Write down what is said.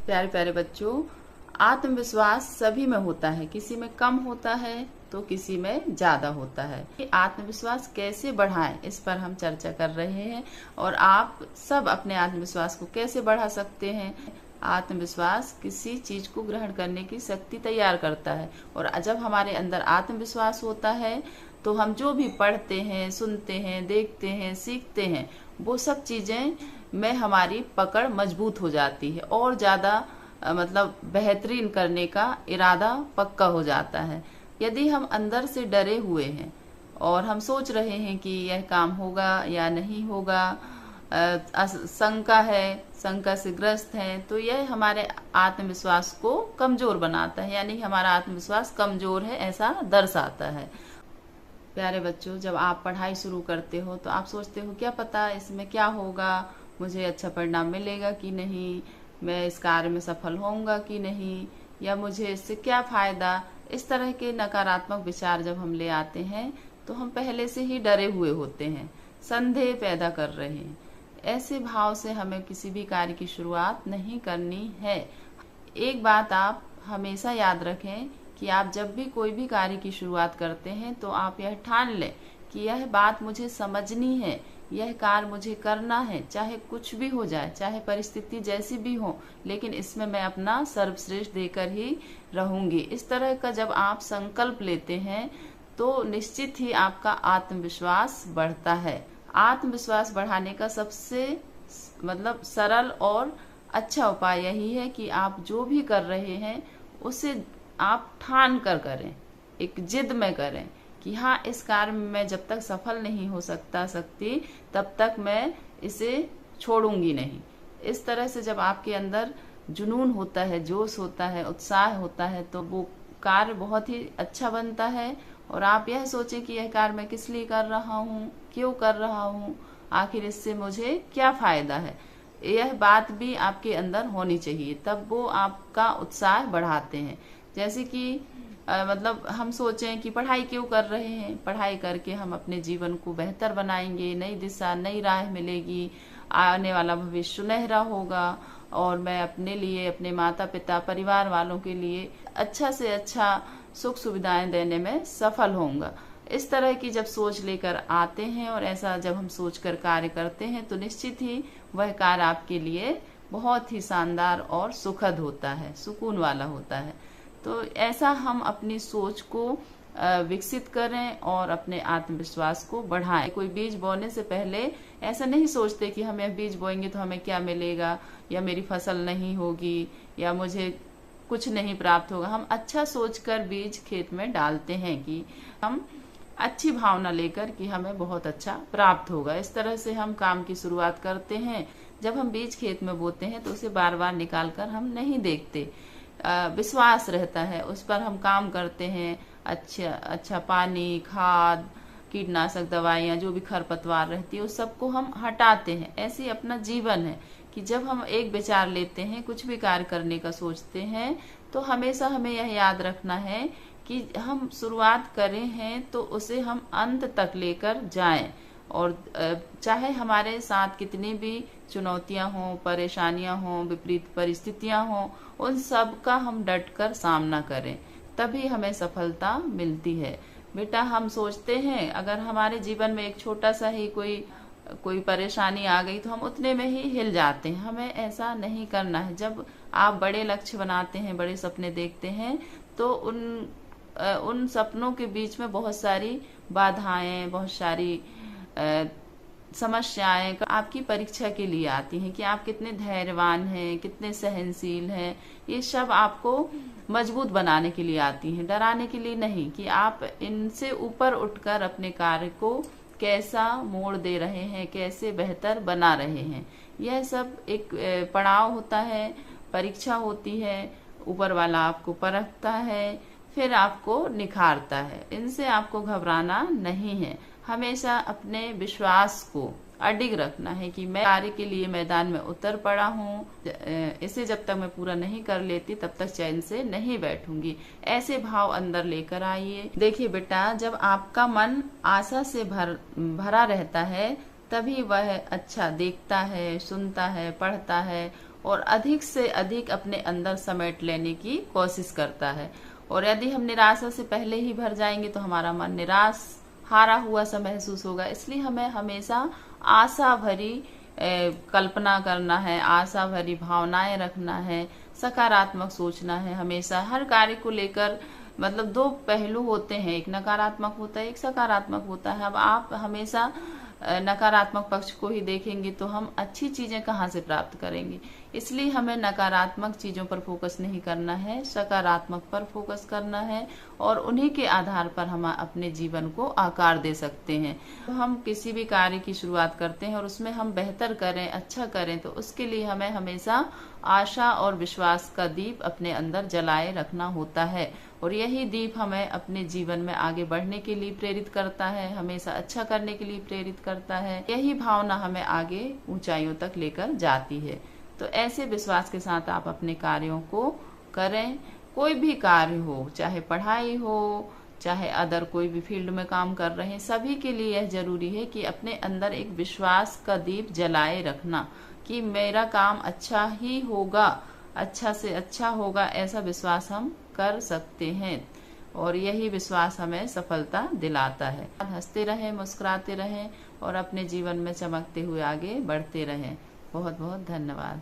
प्यारे प्यारे बच्चों, आत्मविश्वास सभी में होता है। किसी में कम होता है तो किसी में ज्यादा होता है। आत्मविश्वास कैसे बढ़ाएं, इस पर हम चर्चा कर रहे हैं और आप सब अपने आत्मविश्वास को कैसे बढ़ा सकते हैं। आत्मविश्वास किसी चीज को ग्रहण करने की शक्ति तैयार करता है और जब हमारे अंदर आत्मविश्वास होता है तो हम जो भी पढ़ते हैं, सुनते हैं, देखते हैं, सीखते हैं, वो सब चीजें में हमारी पकड़ मजबूत हो जाती है और ज्यादा मतलब बेहतरीन करने का इरादा पक्का हो जाता है। यदि हम अंदर से डरे हुए हैं और हम सोच रहे हैं कि यह काम होगा या नहीं होगा, शंका है, शंका से ग्रस्त है, तो यह हमारे आत्मविश्वास को कमजोर बनाता है, यानी हमारा आत्मविश्वास कमजोर है ऐसा दर्शाता है। प्यारे बच्चों, जब आप पढ़ाई शुरू करते हो तो आप सोचते हो क्या पता इसमें क्या होगा, मुझे अच्छा परिणाम मिलेगा कि नहीं, मैं इस कार्य में सफल होऊंगा कि नहीं, या मुझे इससे क्या फायदा। इस तरह के नकारात्मक विचार जब हम ले आते हैं तो हम पहले से ही डरे हुए होते हैं, संदेह पैदा कर रहे हैं। ऐसे भाव से हमें किसी भी कार्य की शुरुआत नहीं करनी है। एक बात आप हमेशा याद रखें कि आप जब भी कोई भी कार्य की शुरुआत करते हैं तो आप यह ठान लें कि यह बात मुझे समझनी है, यह कार्य मुझे करना है, चाहे कुछ भी हो जाए, चाहे परिस्थिति जैसी भी हो, लेकिन इसमें मैं अपना सर्वश्रेष्ठ देकर ही रहूंगी। इस तरह का जब आप संकल्प लेते हैं तो निश्चित ही आपका आत्मविश्वास बढ़ता है। आत्मविश्वास बढ़ाने का सबसे सरल और अच्छा उपाय यही है कि आप जो भी कर रहे हैं उसे आप ठान कर करें, एक जिद में करें कि हाँ, इस कार्य में मैं जब तक सफल नहीं हो सकती तब तक मैं इसे छोड़ूंगी नहीं। इस तरह से जब आपके अंदर जुनून होता है, जोश होता है, उत्साह होता है, तो वो कार्य बहुत ही अच्छा बनता है और आप यह सोचें कि यह कार्य मैं किस लिए कर रहा हूँ, क्यों कर रहा हूँ, आखिर इससे मुझे क्या फायदा है। यह बात भी आपके अंदर होनी चाहिए, तब वो आपका उत्साह बढ़ाते हैं। जैसे कि हम सोचें कि पढ़ाई क्यों कर रहे हैं, पढ़ाई करके हम अपने जीवन को बेहतर बनाएंगे, नई दिशा, नई राह मिलेगी, आने वाला भविष्य सुनहरा होगा और मैं अपने लिए, अपने माता पिता, परिवार वालों के लिए अच्छा से अच्छा सुख सुविधाएं देने में सफल होऊंगा। इस तरह की जब सोच लेकर आते हैं और ऐसा जब हम सोचकर कार्य करते हैं तो निश्चित ही वह कार्य आपके लिए बहुत ही शानदार और सुखद होता है, सुकून वाला होता है। तो ऐसा हम अपनी सोच को विकसित करें और अपने आत्मविश्वास को बढ़ाएं। कोई बीज बोने से पहले ऐसा नहीं सोचते कि हम यह बीज बोएंगे तो हमें क्या मिलेगा, या मेरी फसल नहीं होगी, या मुझे कुछ नहीं प्राप्त होगा। हम अच्छा सोचकर बीज खेत में डालते हैं कि हम अच्छी भावना लेकर कि हमें बहुत अच्छा प्राप्त होगा। इस तरह से हम काम की शुरुआत करते हैं। जब हम बीज खेत में बोते हैं तो उसे बार बार निकाल कर हम नहीं देखते, विश्वास रहता है, उस पर हम काम करते हैं। अच्छा पानी, खाद, कीटनाशक दवाइयाँ, जो भी खरपतवार रहती है उस सबको हम हटाते हैं। ऐसे ही अपना जीवन है कि जब हम एक विचार लेते हैं, कुछ भी कार्य करने का सोचते हैं, तो हमेशा हमें यह याद रखना है कि हम शुरुआत करें हैं तो उसे हम अंत तक लेकर जाएं और चाहे हमारे साथ कितनी भी चुनौतियां हों, परेशानियां हों, विपरीत परिस्थितियां हों, उन सब का हम डट कर सामना करें, तभी हमें सफलता मिलती है। बेटा, हम सोचते हैं अगर हमारे जीवन में एक छोटा सा ही कोई परेशानी आ गई तो हम उतने में ही हिल जाते हैं। हमें ऐसा नहीं करना है। जब आप बड़े लक्ष्य बनाते हैं, बड़े सपने देखते हैं, तो उन सपनों के बीच में बहुत सारी बाधाएं, बहुत सारी समस्याएं आपकी परीक्षा के लिए आती हैं कि आप कितने धैर्यवान हैं, कितने सहनशील हैं। ये सब आपको मजबूत बनाने के लिए आती हैं, डराने के लिए नहीं, कि आप इनसे ऊपर उठकर अपने कार्य को कैसा मोड़ दे रहे हैं, कैसे बेहतर बना रहे हैं। यह सब एक पड़ाव होता है, परीक्षा होती है। ऊपर वाला आपको परखता है, फिर आपको निखारता है। इनसे आपको घबराना नहीं है। हमेशा अपने विश्वास को अडिग रखना है कि मैं कार्य के लिए मैदान में उतर पड़ा हूँ, इसे जब तक मैं पूरा नहीं कर लेती तब तक चैन से नहीं बैठूंगी। ऐसे भाव अंदर लेकर आइए। देखिए बेटा, जब आपका मन आशा से भरा रहता है तभी वह अच्छा देखता है, सुनता है, पढ़ता है और अधिक से अधिक अपने अंदर समेट लेने की कोशिश करता है। और यदि हम निराशा से पहले ही भर जाएंगे तो हमारा मन निराश हारा हुआ सा महसूस होगा। इसलिए हमें हमेशा आशा भरी कल्पना करना है, आशा भरी भावनाएं रखना है, सकारात्मक सोचना है। हमेशा हर कार्य को लेकर मतलब दो पहलू होते हैं, एक नकारात्मक होता है, एक सकारात्मक होता है। अब आप हमेशा नकारात्मक पक्ष को ही देखेंगे तो हम अच्छी चीजें कहाँ से प्राप्त करेंगे। इसलिए हमें नकारात्मक चीजों पर फोकस नहीं करना है, सकारात्मक पर फोकस करना है और उन्हीं के आधार पर हम अपने जीवन को आकार दे सकते हैं। तो हम किसी भी कार्य की शुरुआत करते हैं और उसमें हम बेहतर करें, अच्छा करें, तो उसके लिए हमें हमेशा आशा और विश्वास का दीप अपने अंदर जलाए रखना होता है। और यही दीप हमें अपने जीवन में आगे बढ़ने के लिए प्रेरित करता है, हमेशा अच्छा करने के लिए प्रेरित करता है। यही भावना हमें आगे ऊंचाइयों तक लेकर जाती है। तो ऐसे विश्वास के साथ आप अपने कार्यों को करें। कोई भी कार्य हो, चाहे पढ़ाई हो, चाहे अदर कोई भी फील्ड में काम कर रहे हैं, सभी के लिए यह जरूरी है कि अपने अंदर एक विश्वास का दीप जलाए रखना कि मेरा काम अच्छा ही होगा, अच्छा से अच्छा होगा, ऐसा विश्वास हम कर सकते हैं। और यही विश्वास हमें सफलता दिलाता है। हंसते रहें, मुस्कुराते रहें और अपने जीवन में चमकते हुए आगे बढ़ते रहें। बहुत बहुत धन्यवाद।